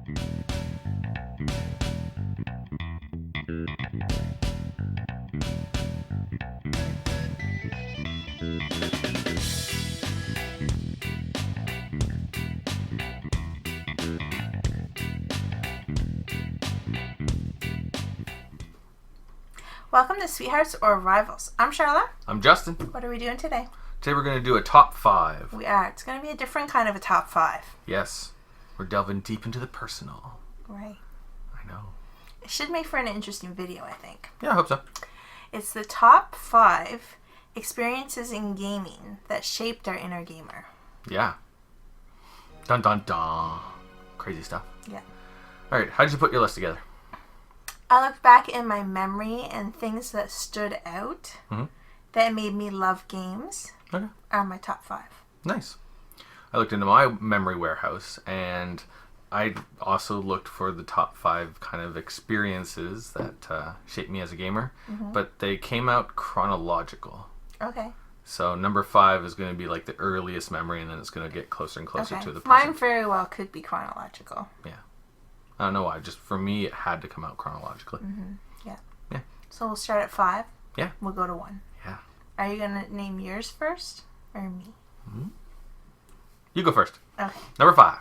Welcome to Sweethearts or Rivals. I'm Charlotte. I'm Justin. What are we doing today? Today we're going to do a top 5. We are. It's going to be a different kind of a top 5. Yes. We're delving deep into the personal. Right. I know. It should make for an interesting video, I think. Yeah, I hope so. It's the top 5 experiences in gaming that shaped our inner gamer. Yeah. Dun dun dun. Crazy stuff. Yeah. All right. How did you put your list together? I looked back in my memory and things that stood out that made me love games are my top 5. Nice. I looked into my memory warehouse and I also looked for the top 5 kind of experiences that shaped me as a gamer, but they came out chronological. Okay. So number 5 is going to be like the earliest memory, and then it's going to get closer and closer to the present. Mine very well could be chronological. Yeah. I don't know why. Just for me, it had to come out chronologically. Yeah. Yeah. So we'll start at 5. Yeah. We'll go to 1. Yeah. Are you going to name yours first or me? You go first. Okay. Number 5.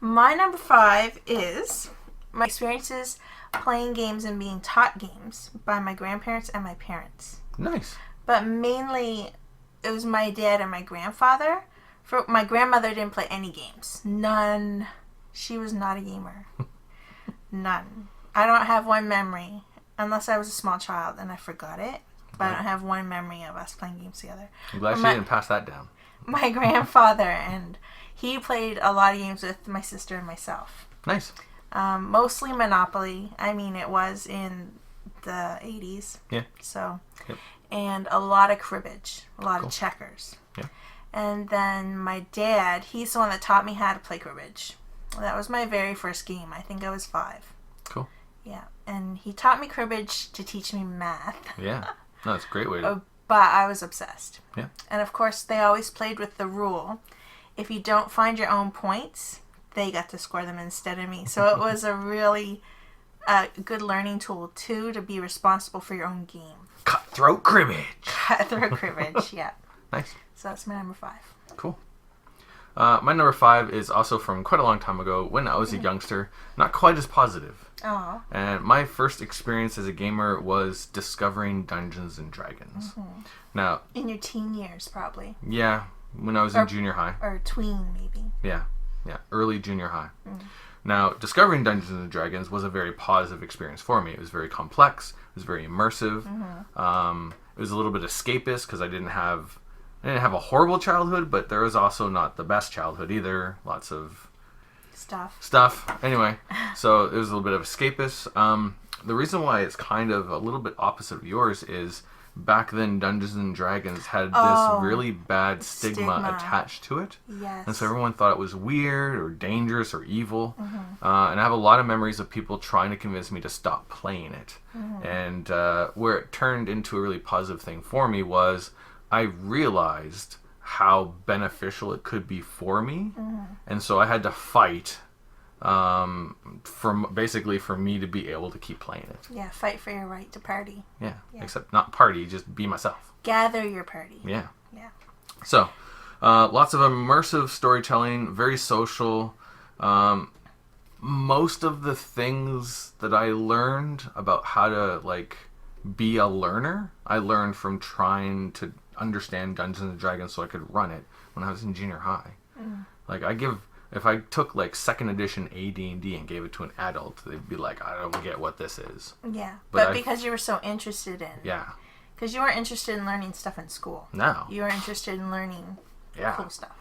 My number 5 is my experiences playing games and being taught games by my grandparents and my parents. Nice. But mainly, it was my dad and my grandfather. My grandmother didn't play any games. None. She was not a gamer. None. I don't have one memory, unless I was a small child and I forgot it. But I don't have one memory of us playing games together. I'm glad she didn't pass that down. My grandfather, and he played a lot of games with my sister and myself. Nice. Mostly Monopoly. I mean, it was in the 80s. Yeah. So, yep. And a lot of cribbage, a lot of checkers. Yeah. And then my dad, he's the one that taught me how to play cribbage. That was my very first game. I think I was 5. Cool. Yeah. And he taught me cribbage to teach me math. Yeah. No, it's a great way to... But I was obsessed. Yeah. And of course, they always played with the rule, if you don't find your own points, they got to score them instead of me. So it was a really good learning tool, too, to be responsible for your own game. Cutthroat cribbage. Cutthroat cribbage, yeah. Nice. So that's my number 5. Cool. My number 5 is also from quite a long time ago when I was a youngster. Not quite as positive. Oh. And my first experience as a gamer was discovering Dungeons and Dragons. Now, in your teen years, probably. Yeah, when I was in junior high. Or tween, maybe. Yeah, early junior high. Now, discovering Dungeons and Dragons was a very positive experience for me. It was very complex. It was very immersive. It was a little bit escapist because I didn't have a horrible childhood, but there was also not the best childhood either. Lots of stuff. Anyway, so it was a little bit of escapist. The reason why it's kind of a little bit opposite of yours is back then Dungeons and Dragons had this really bad stigma attached to it. Yes. And so everyone thought it was weird or dangerous or evil. And I have a lot of memories of people trying to convince me to stop playing it. And where it turned into a really positive thing for me was I realized how beneficial it could be for me. And so I had to fight for me to be able to keep playing it. Yeah, fight for your right to party. Yeah. Except not party, just be myself. Gather your party. Yeah. Yeah. So, lots of immersive storytelling, very social. Most of the things that I learned about how to, be a learner, I learned from trying to understand Dungeons and Dragons so I could run it when I was in junior high. If I took 2nd edition AD&D and gave it to an adult, they'd be like, I don't get what this is. Yeah, but because you were so interested in it. Yeah. Because you weren't interested in learning stuff in school. No. You were interested in learning cool stuff.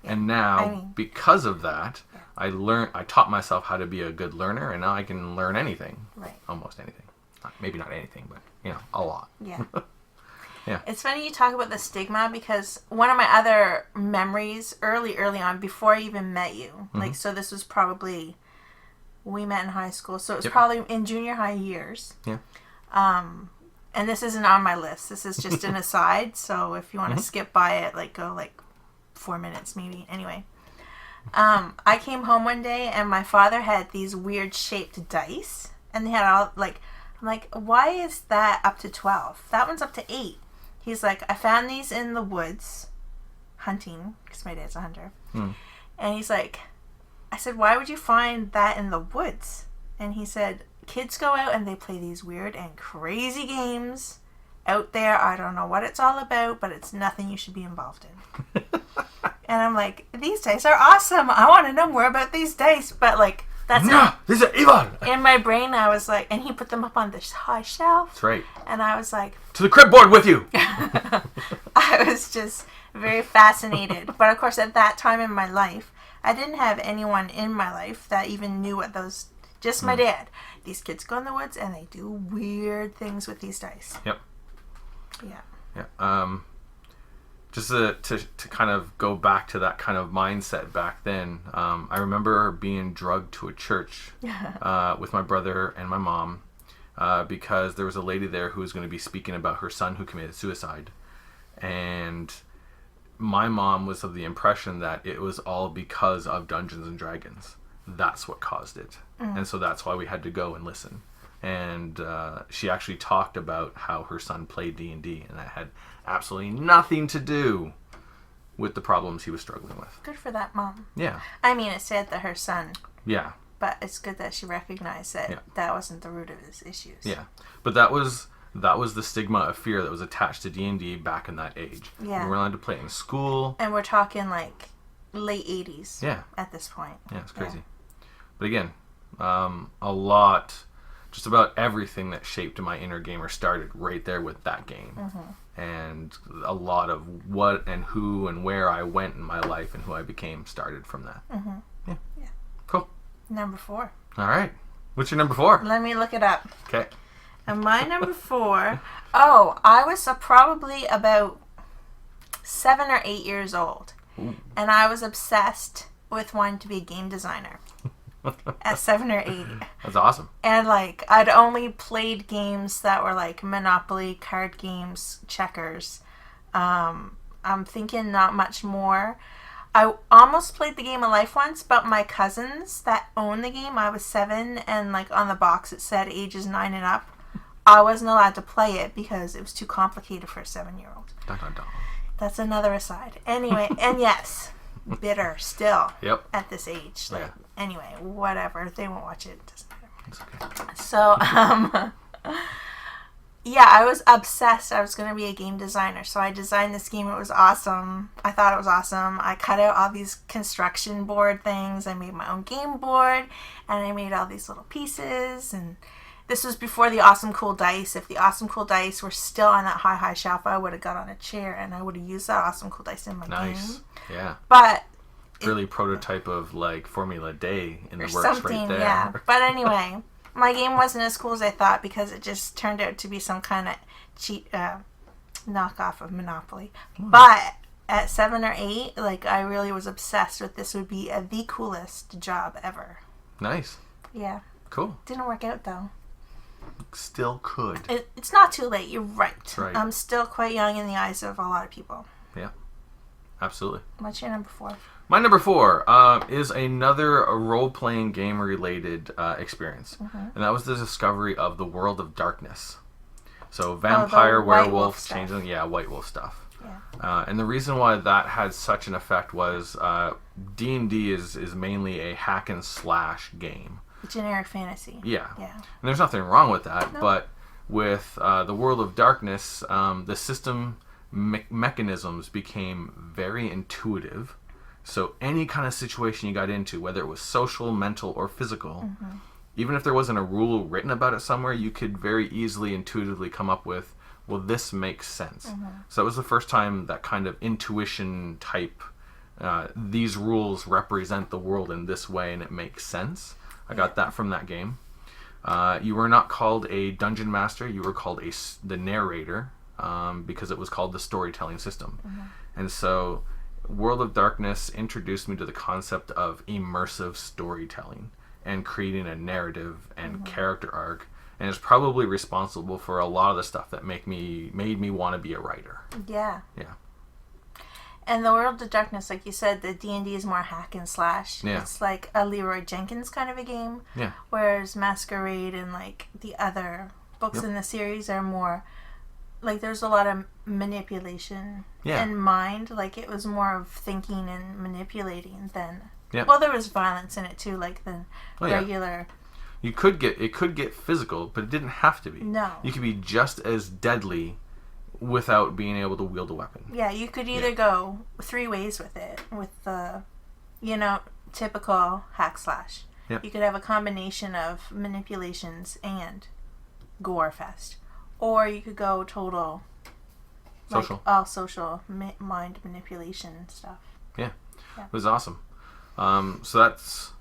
Yeah. And now, because of that, I taught myself how to be a good learner, and now I can learn anything. Right. Almost anything. Maybe not anything, but, a lot. Yeah. Yeah. It's funny you talk about the stigma because one of my other memories early on, before I even met you, so this was probably, we met in high school, so it was probably in junior high years. Yeah. And this isn't on my list. This is just an aside, so if you want to skip by it, go 4 minutes maybe. Anyway. I came home one day and my father had these weird shaped dice, and they had all like, I'm like, why is that up to 12? That one's up to 8. He's like, I found these in the woods hunting, because my dad's a hunter. And he's like, I said, why would you find that in the woods? And he said, kids go out and they play these weird and crazy games out there. I don't know what it's all about, but it's nothing you should be involved in. And I'm like, these dice are awesome. I want to know more about these dice. But like, that's these are evil. in my brain. I was like, and he put them up on this high shelf. That's right. And I was like, To the crib board with you. I was just very fascinated. But of course, at that time in my life, I didn't have anyone in my life that even knew what those, just my dad. These kids go in the woods and they do weird things with these dice. Yep. Yeah. Yeah. Just to kind of go back to that kind of mindset back then, I remember being drugged to a church with my brother and my mom because there was a lady there who was going to be speaking about her son who committed suicide. And my mom was of the impression that it was all because of Dungeons and Dragons. That's what caused it. And so that's why we had to go and listen. And she actually talked about how her son played D&D, and that had absolutely nothing to do with the problems he was struggling with. Good for that mom. Yeah. I mean, it's sad that her son. Yeah. But it's good that she recognized that that wasn't the root of his issues. Yeah. But that was the stigma of fear that was attached to D&D back in that age. Yeah. We weren't allowed to play it in school. And we're talking like late 80s. Yeah. At this point. Yeah, it's crazy. But again, a lot, just about everything that shaped my inner gamer started right there with that game. And a lot of what and who and where I went in my life and who I became started from that. Yeah. Cool. Number 4. All right. What's your number 4? Let me look it up. Okay. And my number 4, I was probably about 7 or 8 years old. Ooh. And I was obsessed with wanting to be a game designer. At 7 or 8. That's awesome. And like, I'd only played games that were like Monopoly, card games, checkers. I'm thinking not much more. I almost played the game of life once, but my cousins that owned the game, I was 7, and like on the box it said ages 9 and up. I wasn't allowed to play it because it was too complicated for a 7-year-old. Dun, dun, dun. That's another aside. Anyway, and yes, bitter still. Yep. At this age. Like, anyway, whatever. They won't watch it. It doesn't matter. It's okay. So, yeah, I was obsessed. I was going to be a game designer. So I designed this game. It was awesome. I thought it was awesome. I cut out all these construction board things. I made my own game board. And I made all these little pieces. And this was before the Awesome Cool Dice. If the Awesome Cool Dice were still on that high shelf, I would have got on a chair and I would have used that Awesome Cool Dice in my game. Yeah. But really prototype of like Formula Day in the works something, right there. Yeah. But anyway, my game wasn't as cool as I thought because it just turned out to be some kind of cheat knockoff of Monopoly. But at 7 or 8, like I really was obsessed with this would be the coolest job ever. Nice. Yeah. Cool. Didn't work out though. Still could. It's not too late. You're right. That's right. I'm still quite young in the eyes of a lot of people. Yeah. Absolutely. What's your number 4? My number 4 is another role-playing game-related experience. And that was the discovery of the World of Darkness. So vampire, werewolf, changeling, White Wolf stuff. Yeah. And the reason why that had such an effect was D&D is mainly a hack and slash game. Generic fantasy. Yeah. Yeah. And there's nothing wrong with that, No. but with the World of Darkness, the system mechanisms became very intuitive. So any kind of situation you got into, whether it was social, mental, or physical, even if there wasn't a rule written about it somewhere, you could very easily, intuitively come up with, well, this makes sense. So that was the first time that kind of intuition type, these rules represent the world in this way and it makes sense. I got that from that game. You were not called a dungeon master, you were called the narrator, because it was called the storytelling system. And so World of Darkness introduced me to the concept of immersive storytelling and creating a narrative and character arc, and is probably responsible for a lot of the stuff that made me want to be a writer. Yeah. Yeah. And the World of Darkness, like you said, the D&D is more hack and slash. Yeah. It's like a Leroy Jenkins kind of a game. Yeah. Whereas Masquerade and like the other books in the series are more like there's a lot of manipulation in mind. Like it was more of thinking and manipulating than. Yeah. Well, there was violence in it too, like the regular. You could get it could get physical, but it didn't have to be. No. You could be just as deadly without being able to wield a weapon. Yeah, you could either go 3 ways with it, with the, typical hack slash. Yep. You could have a combination of manipulations and gore fest. Or you could go total social. Like all social mind manipulation stuff. Yeah. It was awesome. So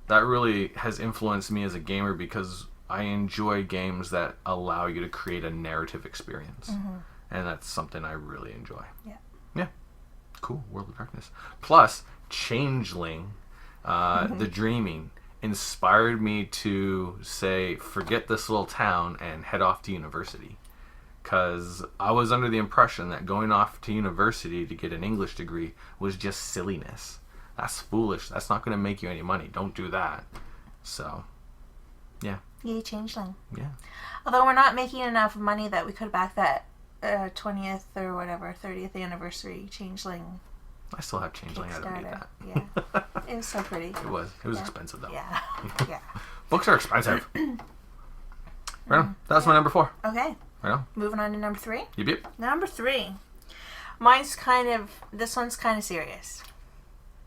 that really has influenced me as a gamer because I enjoy games that allow you to create a narrative experience. Mm-hmm. And that's something I really enjoy. Yeah. Yeah. Cool. World of Darkness. Plus, Changeling, the Dreaming, inspired me to say, forget this little town and head off to university. Because I was under the impression that going off to university to get an English degree was just silliness. That's foolish. That's not going to make you any money. Don't do that. So, yeah. Yay, Changeling. Yeah. Although we're not making enough money that we could back that 20th or whatever, 30th anniversary Changeling. I still have Changeling. I don't need that. Yeah. It was so pretty. It was. It was expensive, though. Yeah. Yeah. Books are expensive. Right on. That's my number 4. Okay. Right on. Moving on to number 3. Yep. Number 3. This one's kind of serious.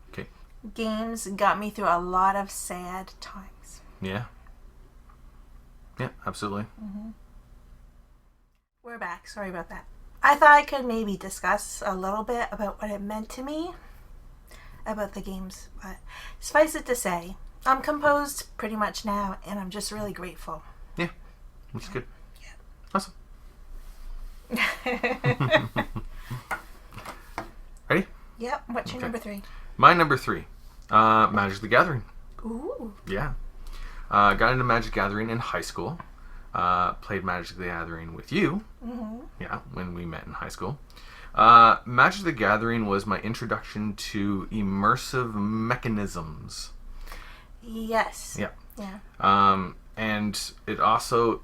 Okay. Games got me through a lot of sad times. Yeah. Yeah, absolutely. Mm-hmm. We're back. Sorry about that. I thought I could maybe discuss a little bit about what it meant to me about the games, but suffice it to say, I'm composed pretty much now, and I'm just really grateful. Yeah, which is good. Yeah. Awesome. Ready? Yep. What's your number 3? My number 3, Magic the Gathering. Ooh. Yeah. Got into Magic the Gathering in high school. Played Magic the Gathering with you. Mm-hmm. Yeah, when we met in high school. Magic the Gathering was my introduction to immersive mechanisms. Yes. Yeah. Yeah. And it also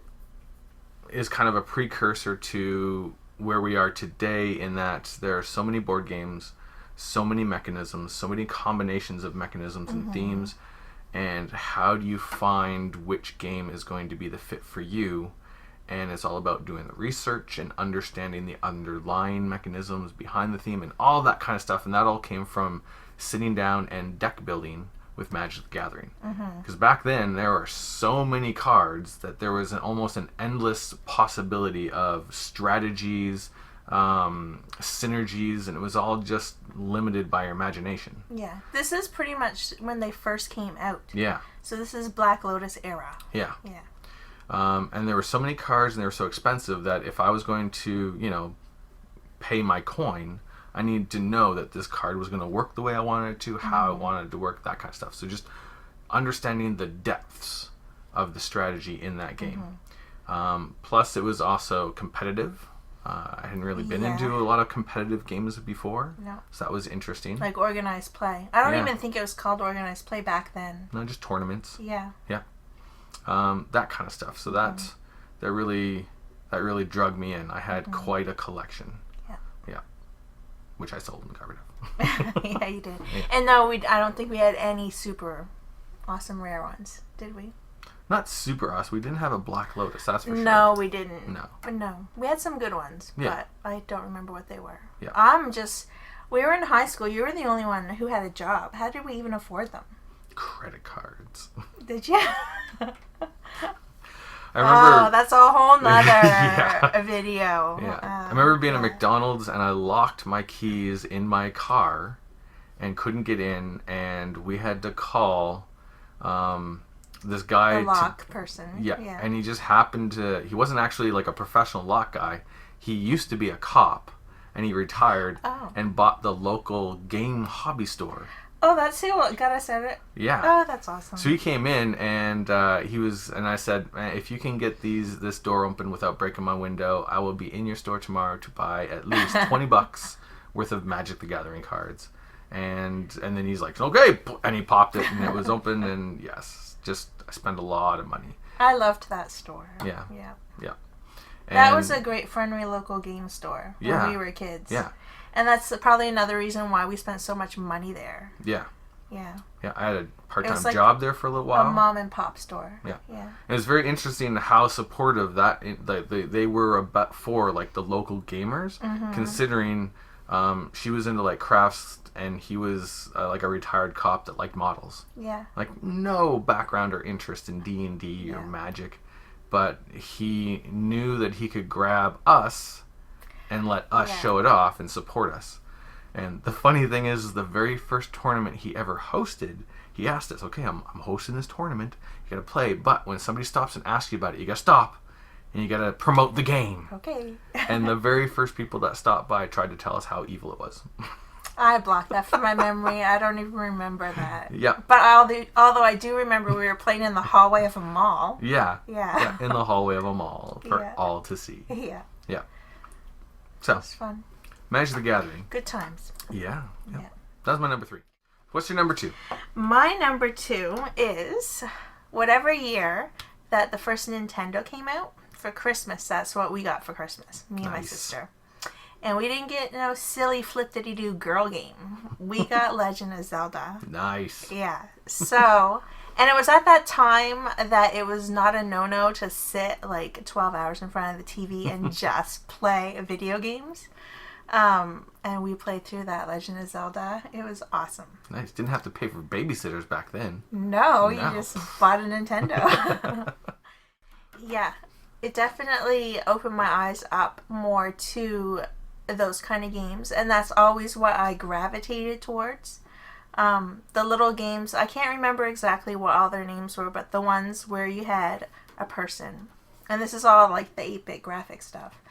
is kind of a precursor to where we are today in that there are so many board games, so many mechanisms, so many combinations of mechanisms and themes. And how do you find which game is going to be the fit for you? And it's all about doing the research and understanding the underlying mechanisms behind the theme and all that kind of stuff. And that all came from sitting down and deck building with Magic the Gathering. Because back then, there were so many cards that there was almost an endless possibility of strategies, synergies, and it was all just limited by your imagination. Yeah. This is pretty much when they first came out. Yeah. So this is Black Lotus era. Yeah. Yeah. And there were so many cards and they were so expensive that if I was going to, pay my coin, I needed to know that this card was going to work the way I wanted it to, how I wanted it to work, that kind of stuff. So just understanding the depths of the strategy in that game. Plus, it was also competitive. I hadn't really been into a lot of competitive games before. No. So that was interesting. Like organized play. I don't even think it was called organized play back then. No, just tournaments. Yeah. Yeah. That kind of stuff. So that really drug me in. I had quite a collection. Yeah. Yeah. Which I sold and got rid of. Yeah, you did. Yeah. And no, I don't think we had any super awesome rare ones, did we? Not super awesome. We didn't have a Black Lotus, that's for sure. No, we didn't. No. No. We had some good ones, but I don't remember what they were. Yeah. We were in high school. You were the only one who had a job. How did we even afford them? Credit cards. Did you? I remember, that's a whole nother video. Yeah. I remember being at McDonald's and I locked my keys in my car and couldn't get in, and we had to call this guy. A lock person. Yeah. And he just happened to, he wasn't actually like a professional lock guy. He used to be a cop and he retired and bought the local game hobby store. Oh, that's who got us at it? Yeah. Oh, that's awesome. So he came in and and I said, if you can get this door open without breaking my window, I will be in your store tomorrow to buy at least $20 worth of Magic the Gathering cards. And then he's like, okay, and he popped it, and it was open, and yes, just I spent a lot of money. I loved that store. Yeah. Yeah. Yeah. That was a great friendly local game store when we were kids. Yeah. And that's probably another reason why we spent so much money there. Yeah. Yeah. Yeah, I had a part-time job there for a little while. A mom and pop store. Yeah. Yeah. It was very interesting how supportive that they were about for like the local gamers, considering she was into like crafts and he was like a retired cop that liked models. Yeah. Like no background or interest in D&D or Magic, but he knew that he could grab us and let us show it off and support us. And the funny thing is the very first tournament he ever hosted, he asked us, okay, I'm hosting this tournament. You got to play, but when somebody stops and asks you about it, you got to stop. And you got to promote the game. Okay. And the very first people that stopped by tried to tell us how evil it was. I blocked that from my memory. I don't even remember that. Yeah. But although I do remember we were playing in the hallway of a mall. Yeah. Yeah. In the hallway of a mall for all to see. Yeah. Yeah. So. It's fun. Magic the Gathering. Good times. Yeah. That was my number 3. What's your number 2? My number 2 is whatever year that the first Nintendo came out. For Christmas, that's what we got for Christmas. Me and my sister. And we didn't get no silly flip-diddy-doo girl game. We got Legend of Zelda. Nice. Yeah. So, and it was at that time that it was not a no-no to sit like 12 hours in front of the TV and just play video games. And we played through that Legend of Zelda. It was awesome. Nice. Didn't have to pay for babysitters back then. No. You just bought a Nintendo. Yeah. It definitely opened my eyes up more to those kind of games, and that's always what I gravitated towards. The little games, I can't remember exactly what all their names were, but the ones where you had a person, and this is all like the 8-bit graphic stuff,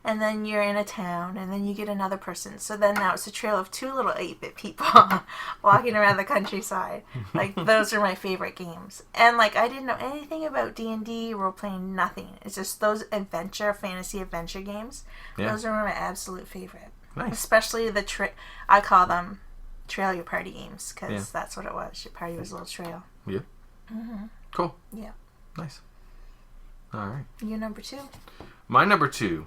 and then you're in a town, and then you get another person, so then now it's a trail of 2 little 8-bit people walking around the countryside. Like, those are my favorite games. And like, I didn't know anything about D&D, role-playing, nothing. It's just those fantasy adventure games. Those are my absolute favorite. Nice. Especially I call them trail your party games, because that's what it was. Your party was a little trail. Yeah. Cool. Yeah. Nice. All right. Your number 2? My number 2.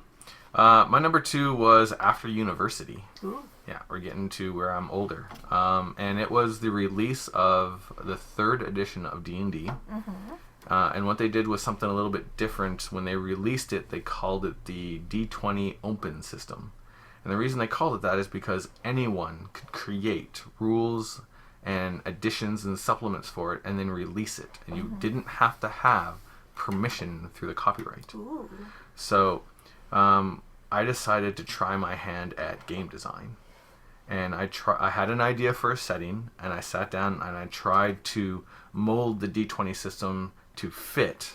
My number 2 was after university. Ooh. Yeah, we're getting to where I'm older. And it was the release of the 3rd edition of D&D. And what they did was something a little bit different. When they released it, they called it the D20 Open System. And the reason they called it that is because anyone could create rules and additions and supplements for it and then release it. And you didn't have to have permission through the copyright. Ooh. So I decided to try my hand at game design. And I had an idea for a setting, and I sat down and I tried to mold the D20 system to fit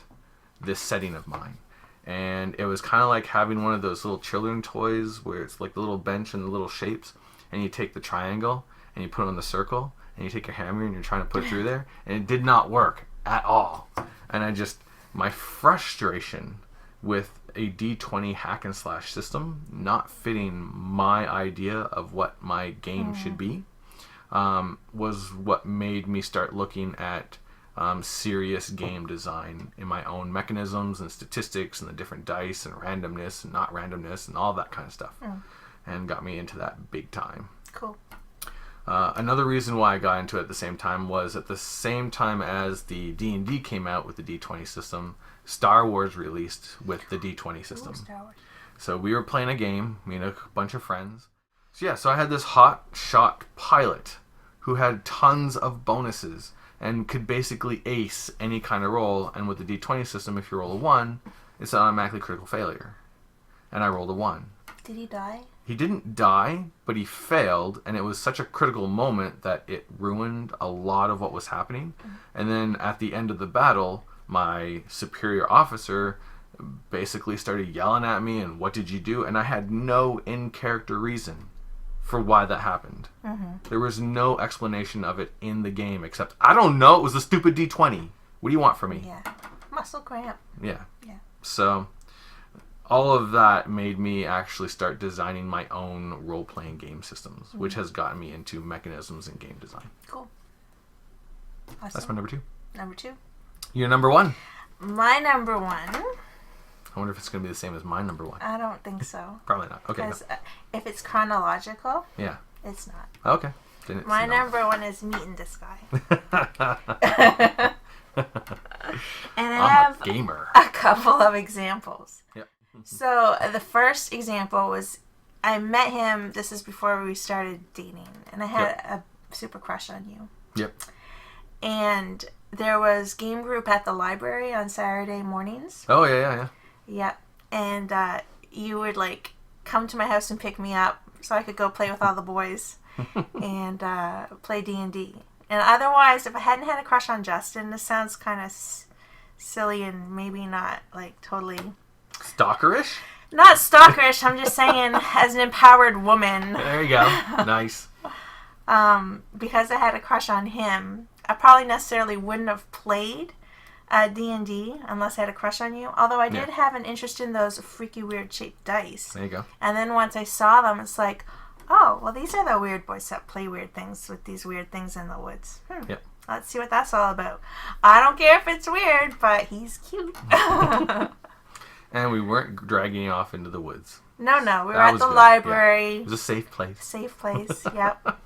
this setting of mine. And it was kind of like having one of those little children toys where it's like the little bench and the little shapes, and you take the triangle and you put it on the circle, and you take your hammer and you're trying to put it through there, and it did not work at all. And my frustration with a D20 hack and slash system not fitting my idea of what my game should be was what made me start looking at serious game design in my own mechanisms and statistics and the different dice and randomness and not randomness and all that kind of stuff, and got me into that big time. Cool. Another reason why I got into it at the same time was at the same time as the D&D came out with the D20 system, Star Wars released with the D20 system. Ooh, Star Wars. So we were playing a game, me and a bunch of friends. So I had this hot shot pilot who had tons of bonuses and could basically ace any kind of roll. And with the D20 system, if you roll a 1, it's automatically critical failure. And I rolled a 1. Did he die? He didn't die, but he failed, and it was such a critical moment that it ruined a lot of what was happening. And then at the end of the battle, my superior officer basically started yelling at me and what did you do? And I had no in-character reason for why that happened. There was no explanation of it in the game except, I don't know, it was a stupid D20. What do you want from me? Yeah. Muscle cramp. Yeah. Yeah. So all of that made me actually start designing my own role-playing game systems, which has gotten me into mechanisms in game design. Cool. Awesome. That's my number 2. Number 2. Your number 1. My number 1. I wonder if it's going to be the same as my number 1. I don't think so. Probably not. Okay. Because if it's chronological, yeah. It's not. Okay. My number 1 is Meat in Disguise. And I have a gamer. A couple of examples. Yep. So the first example was I met him, this is before we started dating, and I had a super crush on you. Yep. And there was game group at the library on Saturday mornings. Oh, yeah. Yep. And you would like come to my house and pick me up so I could go play with all the boys and play D&D. And otherwise, if I hadn't had a crush on Justin, this sounds kind of silly and maybe not like totally... Stalkerish? Not stalkerish, I'm just saying as an empowered woman. There you go. Nice. Because I had a crush on him, I probably necessarily wouldn't have played D&D unless I had a crush on you. Although I did have an interest in those freaky weird shaped dice. There you go. And then once I saw them, it's like, oh, well, these are the weird boys that play weird things with these weird things in the woods. Yep. Let's see what that's all about. I don't care if it's weird, but he's cute. And we weren't dragging you off into the woods. No, we were at the library. Yeah. It was a safe place. Safe place, yep.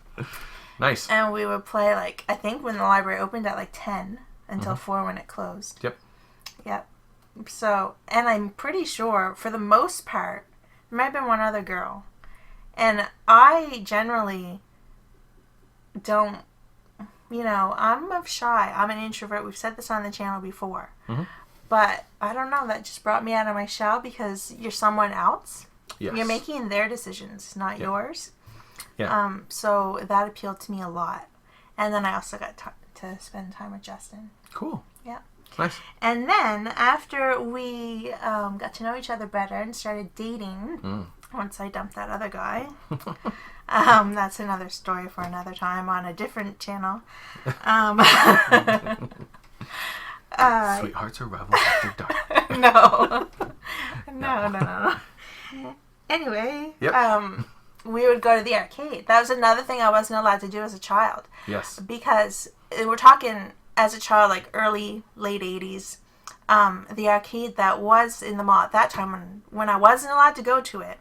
Nice. And we would play, like, I think when the library opened at, like, 10 until 4 when it closed. Yep. Yep. So, and I'm pretty sure, for the most part, there might have been one other girl. And I generally don't, I'm shy. I'm an introvert. We've said this on the channel before. Mm-hmm. But I don't know, that just brought me out of my shell because you're someone else. Yes. You're making their decisions, not yours. Yeah. So that appealed to me a lot. And then I also got to spend time with Justin. Cool. Yeah. Nice. And then after we got to know each other better and started dating, once I dumped that other guy, that's another story for another time on a different channel. Sweethearts or rebels after dark. No. Anyway, yep. We would go to the arcade. That was another thing I wasn't allowed to do as a child. Yes. Because we're talking as a child, like late 80s. The arcade that was in the mall at that time, when I wasn't allowed to go to it,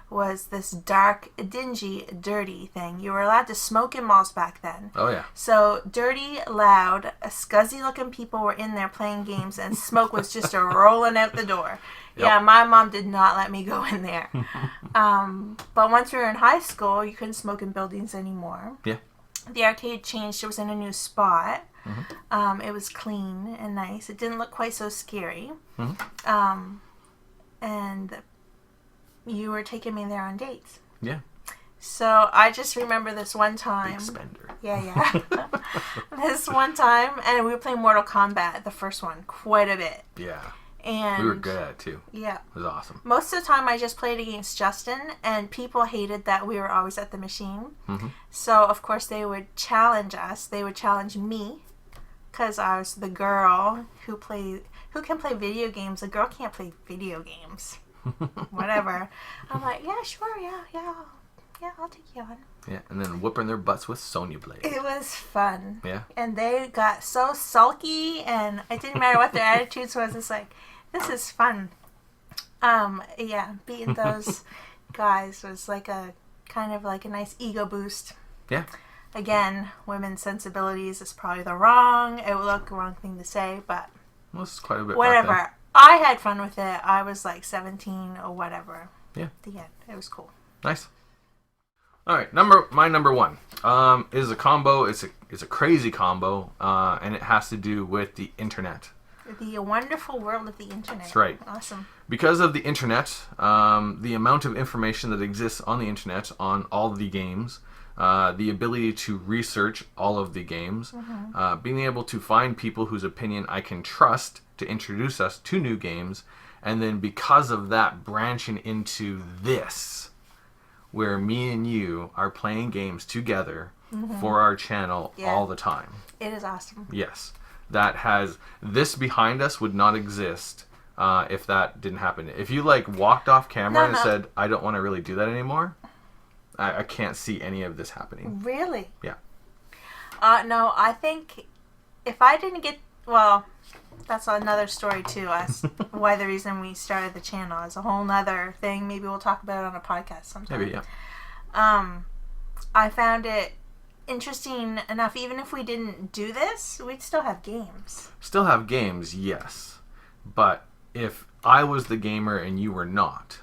was this dark, dingy, dirty thing. You were allowed to smoke in malls back then. Oh, yeah. So, dirty, loud, scuzzy-looking people were in there playing games, and smoke was just rolling out the door. Yep. Yeah, my mom did not let me go in there. But once we were in high school, you couldn't smoke in buildings anymore. Yeah. The arcade changed. It was in a new spot. Mm-hmm. It was clean and nice. It didn't look quite so scary. Mm-hmm. And you were taking me there on dates. Yeah. So I just remember this one time. Big spender. Yeah. This one time, and we were playing Mortal Kombat, the first one, quite a bit. Yeah. And we were good at it too. Yeah. It was awesome. Most of the time I just played against Justin, and people hated that we were always at the machine. Mm-hmm. So, of course, they would challenge us. They would challenge me, because I was the girl who can play video games. A girl can't play video games. Whatever. I'm like, yeah, sure, yeah, I'll take you on. Yeah, and then whooping their butts with Sonya Blade. It was fun. Yeah. And they got so sulky, and it didn't matter what their attitudes was. It's like, this is fun. Yeah, beating those guys was like a kind of like a nice ego boost. Yeah. Again, women's sensibilities is probably the wrong thing to say, but well, it's quite a bit. Whatever. I had fun with it. I was like 17 or whatever. Yeah. The end. It was cool. Nice. All right, my number 1 is a combo. It's a crazy combo, and it has to do with the internet. The wonderful world of the internet. That's right. Awesome. Because of the internet, the amount of information that exists on the internet on all the games, the ability to research all of the games, being able to find people whose opinion I can trust to introduce us to new games, and then because of that branching into this, where me and you are playing games together for our channel all the time. It is awesome. Yes. That has, this behind us would not exist if that didn't happen. If you like walked off camera and No. said, I don't want to really do that anymore, I can't see any of this happening. Really? Yeah. No, I think if I didn't get, well, that's another story too. As why the reason we started the channel is a whole nother thing. Maybe we'll talk about it on a podcast sometime. Maybe, yeah. I found it interesting enough. Even if we didn't do this, we'd still have games. Still have games, yes. But if I was the gamer and you were not,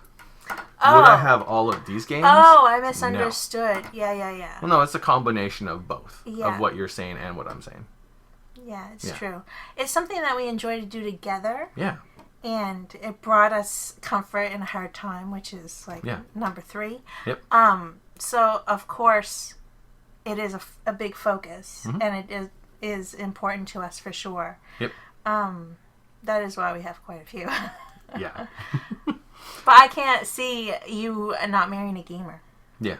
would I have all of these games? Oh, I misunderstood. No. Yeah. Well, no, it's a combination of both. Yeah. Of what you're saying and what I'm saying. Yeah, it's true. It's something that we enjoy to do together. Yeah. And it brought us comfort in a hard time, which is like number 3. Yep. So, of course, it is a big focus, and it is important to us for sure. Yep. That is why we have quite a few. Yeah. But I can't see you not marrying a gamer. Yeah.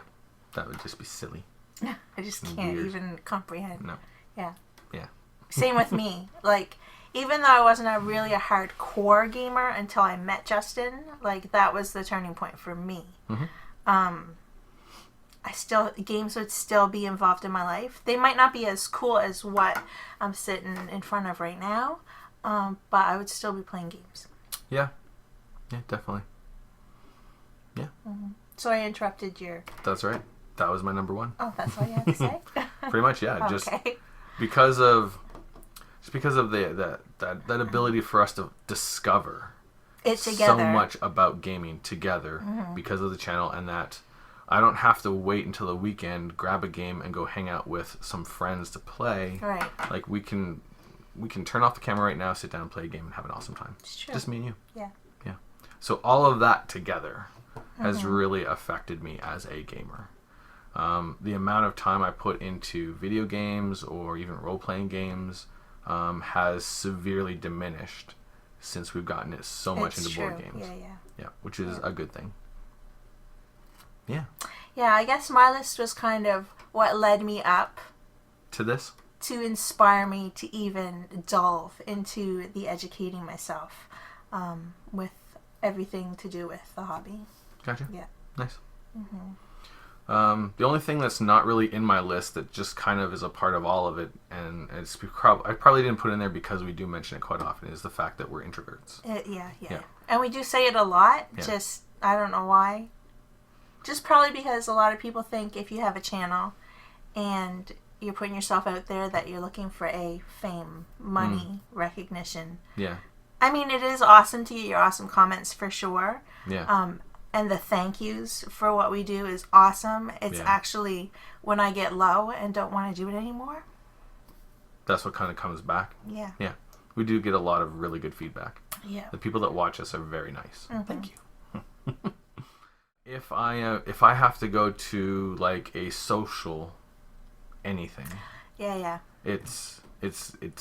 That would just be silly. I just can't even comprehend. No. Yeah. Yeah. Same with me. Like, even though I wasn't a hardcore gamer until I met Justin, like, that was the turning point for me. Games would still be involved in my life. They might not be as cool as what I'm sitting in front of right now, but I would still be playing games. Yeah. Yeah, definitely. Yeah. So I interrupted your... That's right. That was my number 1. Oh, that's all you have to say? Pretty much, yeah. Okay. Just because of that ability for us to discover it together. So much about gaming together because of the channel, and that I don't have to wait until the weekend, grab a game, and go hang out with some friends to play. Right. Like, we can turn off the camera right now, sit down and play a game and have an awesome time. It's true. Just me and you. Yeah. Yeah. So all of that together has really affected me as a gamer. The amount of time I put into video games or even role-playing games has severely diminished since we've gotten it so much into board games. Yeah, which is a good thing. Yeah. Yeah, I guess my list was kind of what led me up to this, to inspire me to even delve into the educating myself with everything to do with the hobby. Gotcha. Yeah. Nice. The only thing that's not really in my list that just kind of is a part of all of it, and I probably didn't put in there because we do mention it quite often, is the fact that we're introverts. Yeah. And we do say it a lot, just, I don't know why. Just probably because a lot of people think if you have a channel and you're putting yourself out there that you're looking for fame, money, recognition. Yeah. I mean, it is awesome to get your awesome comments for sure. Yeah. And the thank yous for what we do is awesome. It's actually when I get low and don't want to do it anymore. That's what kind of comes back. Yeah. Yeah. We do get a lot of really good feedback. Yeah. The people that watch us are very nice. Thank you. If I have to go to like a social anything. Yeah. It's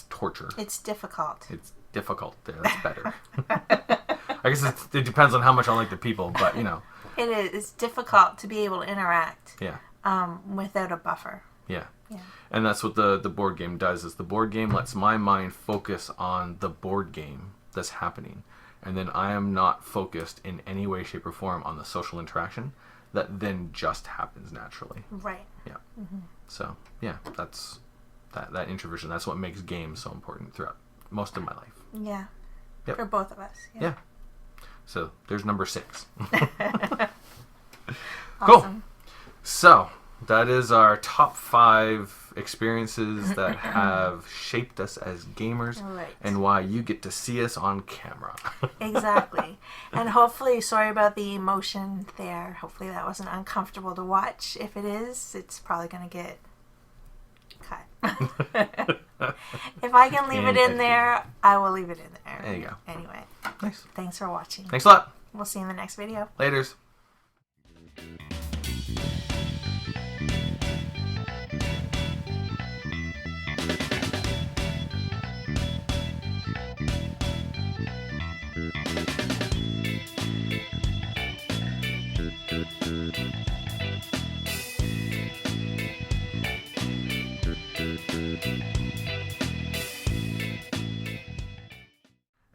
torture. It's difficult. It's difficult. That's better. I guess it depends on how much I like the people, but you know. It is. It's difficult to be able to interact. Yeah. Without a buffer. Yeah. Yeah. And that's what the board game does, is the board game lets my mind focus on the board game that's happening. And then I am not focused in any way, shape, or form on the social interaction that then just happens naturally. Right. Yeah. So, yeah, that's that introversion. That's what makes games so important throughout most of my life. Yeah. Yep. For both of us. Yeah. So, there's number 6. Awesome. Cool. So, that is our top 5 experiences that have shaped us as gamers, and why you get to see us on camera. Exactly. And hopefully, sorry about the emotion there. Hopefully that wasn't uncomfortable to watch. If it is, it's probably going to get cut. If I can leave it in there, I will leave it in there. There you go. Anyway. Nice. Thanks for watching. Thanks a lot. We'll see you in the next video. Laters.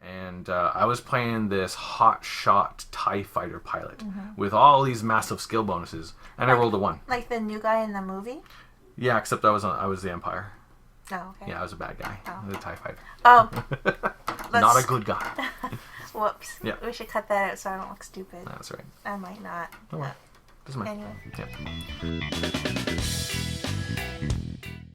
And and I was playing this hot shot TIE fighter pilot with all these massive skill bonuses, and I rolled a 1. Like the new guy in the movie? Yeah, except I was the Empire. Oh, okay. Yeah, I was a bad guy. Oh. The TIE fighter. Oh. Not a good guy. Whoops. Yeah. We should cut that out so I don't look stupid. That's right. I might not. Oh, well. Doesn't matter. Anyway. Yeah.